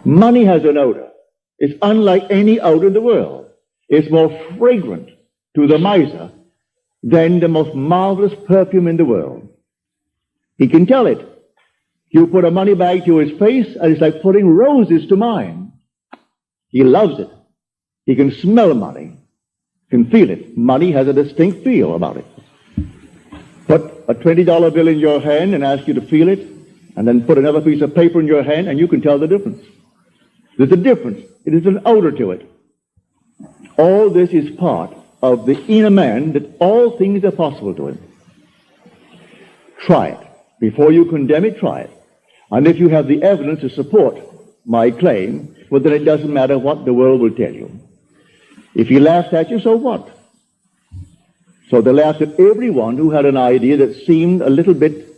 Money has an odor. It's unlike any odor in the world. It's more fragrant to the miser than the most marvelous perfume in the world. He can tell it. You put a money bag to his face, and it's like putting roses to mine. He loves it. He can smell money, can feel it. Money has a distinct feel about it. Put a $20 bill in your hand and ask you to feel it, and then put another piece of paper in your hand, and you can tell the difference. There's a difference. It is an odor to it. All this is part of the inner man, that all things are possible to him. Try it. Before you condemn it, try it. And if you have the evidence to support my claim, well, then it doesn't matter what the world will tell you. If he laughs at you, so what? So they laughed at everyone who had an idea that seemed a little bit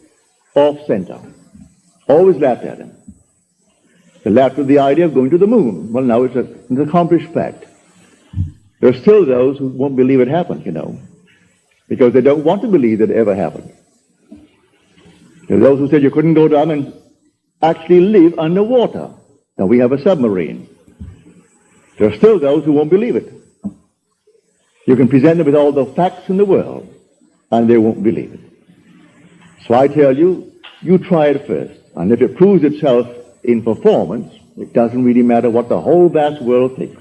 off-center. Always laughed at him. They laughed at the idea of going to the moon. Well, now it's an accomplished fact. There are still those who won't believe it happened, you know, because they don't want to believe that it ever happened. There are those who said you couldn't go down and actually live underwater. Now we have a submarine. There are still those who won't believe it. You can present them with all the facts in the world, and they won't believe it. So I tell you, you try it first. And if it proves itself in performance, it doesn't really matter what the whole vast world thinks.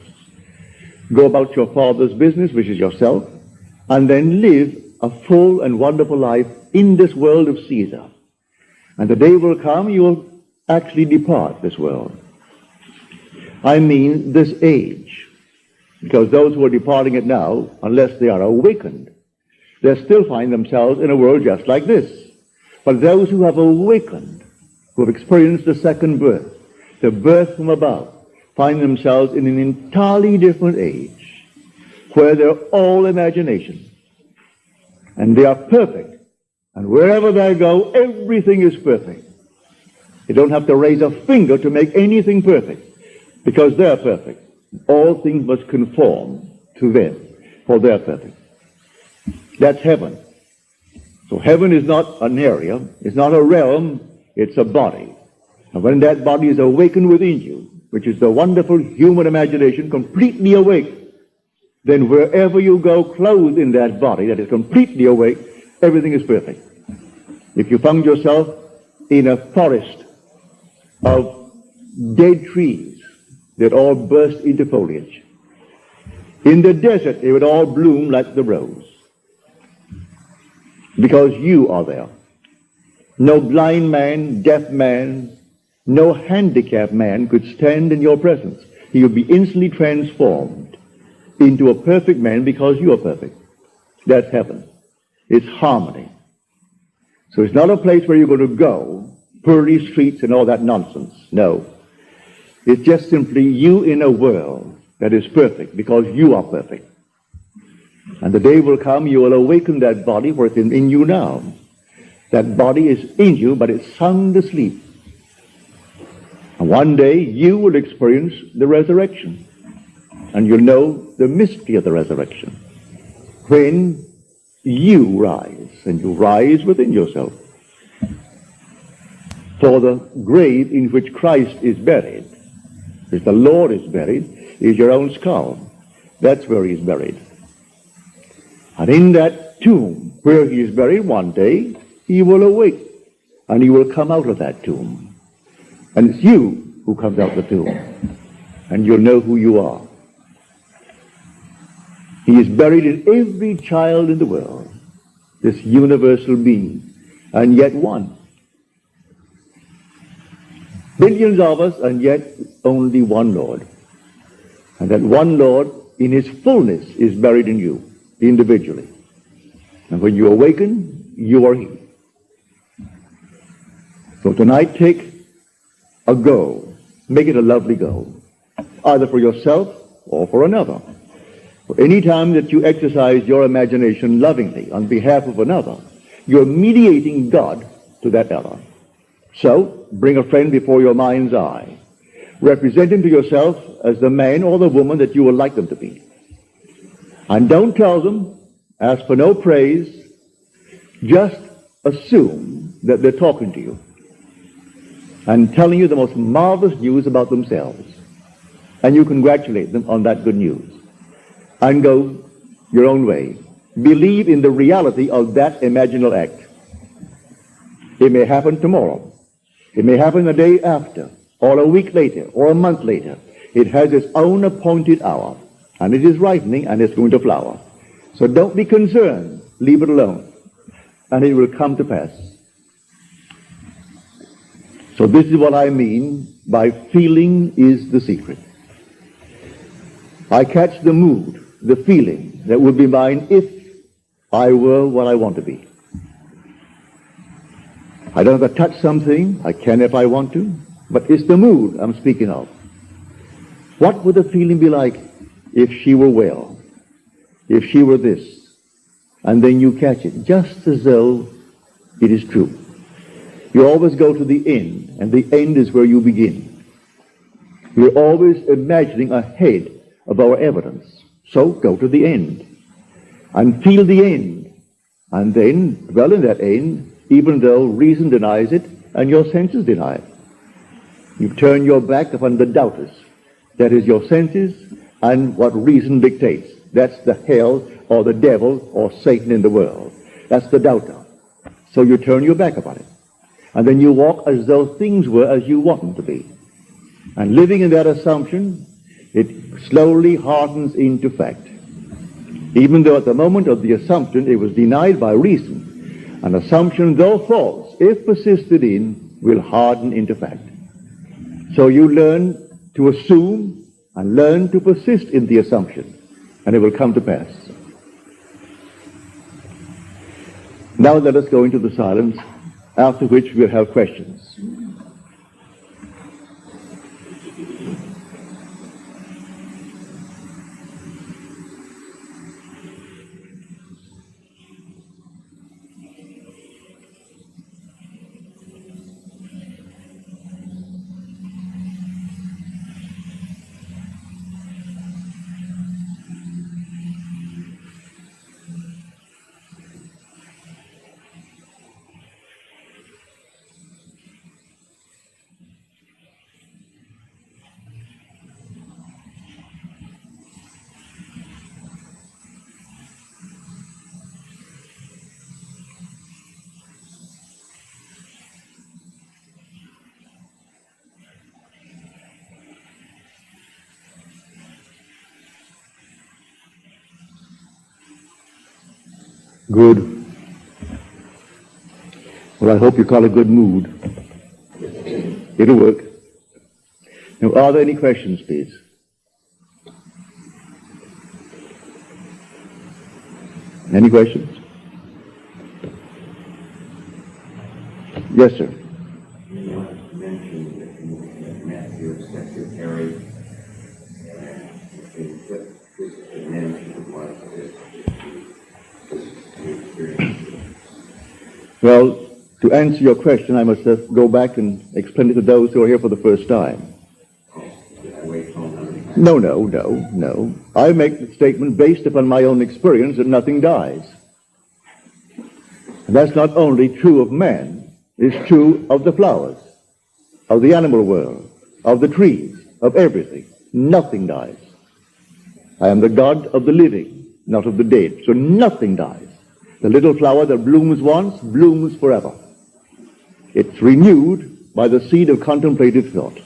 Go about your Father's business, which is yourself, and then live a full and wonderful life in this world of Caesar. And the day will come, you will actually depart this world. I mean this age. Because those who are departing it now, unless they are awakened, they still find themselves in a world just like this. But those who have awakened, who have experienced the second birth, the birth from above, find themselves in an entirely different age, where they're all imagination. And they are perfect. And wherever they go, everything is perfect. You don't have to raise a finger to make anything perfect, because they're perfect. All things must conform to them, for they're perfect. That's heaven. So heaven is not an area, it's not a realm, it's a body. And when that body is awakened within you, which is the wonderful human imagination completely awake, then wherever you go clothed in that body that is completely awake, everything is perfect. If you found yourself in a forest of dead trees, they'd all burst into foliage. In the desert, they would all bloom like the rose. Because you are there. No blind man, deaf man, no handicapped man could stand in your presence. He would be instantly transformed into a perfect man because you are perfect. That's heaven. It's harmony. So it's not a place where you're going to go, pearly streets and all that nonsense. No. It's just simply you in a world that is perfect because you are perfect. And the day will come, you will awaken that body where it's in you now. That body is in you, but it's sound asleep. And one day you will experience the resurrection. And you'll know the mystery of the resurrection. When you rise, and you rise within yourself. For the grave in which Christ is buried, if the Lord is buried, is your own skull. That's where he is buried. And in that tomb where he is buried, one day he will awake and he will come out of that tomb. And it's you who comes out of the tomb. And you'll know who you are. He is buried in every child in the world, this universal being, and yet one. Billions of us, and yet only one Lord. And that one Lord, in his fullness, is buried in you, individually. And when you awaken, you are he. So tonight, take a go. Make it a lovely go, either for yourself or for another. For any time that you exercise your imagination lovingly on behalf of another, you're mediating God to that other. So, bring a friend before your mind's eye. Represent him to yourself as the man or the woman that you would like them to be. And don't tell them, ask for no praise, just assume that they're talking to you. and telling you the most marvelous news about themselves. And you congratulate them on that good news and go your own way. Believe in the reality of that imaginal act. It may happen tomorrow. It may happen a day after, or a week later, or a month later. It has its own appointed hour, and it is ripening, and it's going to flower. So don't be concerned. Leave it alone, and it will come to pass. So this is what I mean by feeling is the secret. I catch the mood, the feeling that would be mine if I were what I want to be. I don't have to touch something. I can if I want to. But it's the mood I'm speaking of. What would the feeling be like if she were well? If she were this? And then you catch it, just as though it is true. You always go to the end, and the end is where you begin. We're always imagining ahead of our evidence. So go to the end and feel the end, and then dwell in that end, even though reason denies it and your senses deny it. You turn your back upon the doubters. That is your senses and what reason dictates. That's the hell or the devil or Satan in the world. That's the doubter. So you turn your back upon it. And then you walk as though things were as you want them to be. And living in that assumption, it slowly hardens into fact. Even though at the moment of the assumption it was denied by reason, an assumption, though false, if persisted in, will harden into fact. So you learn to assume and learn to persist in the assumption, and it will come to pass. Now let us go into the silence, after which we'll have questions. Good. Well, I hope you call it good mood. It'll work. Now, are there any questions, please? Any questions? Yes, sir. You mentioned that you met your secretary and what the management was Well, to answer your question, I must go back and explain it to those who are here for the first time. No. I make the statement based upon my own experience that nothing dies. And that's not only true of man, it's true of the flowers, of the animal world, of the trees, of everything. Nothing dies. I am the God of the living, not of the dead. So nothing dies. The little flower that blooms once, blooms forever. It's renewed by the seed of contemplative thought.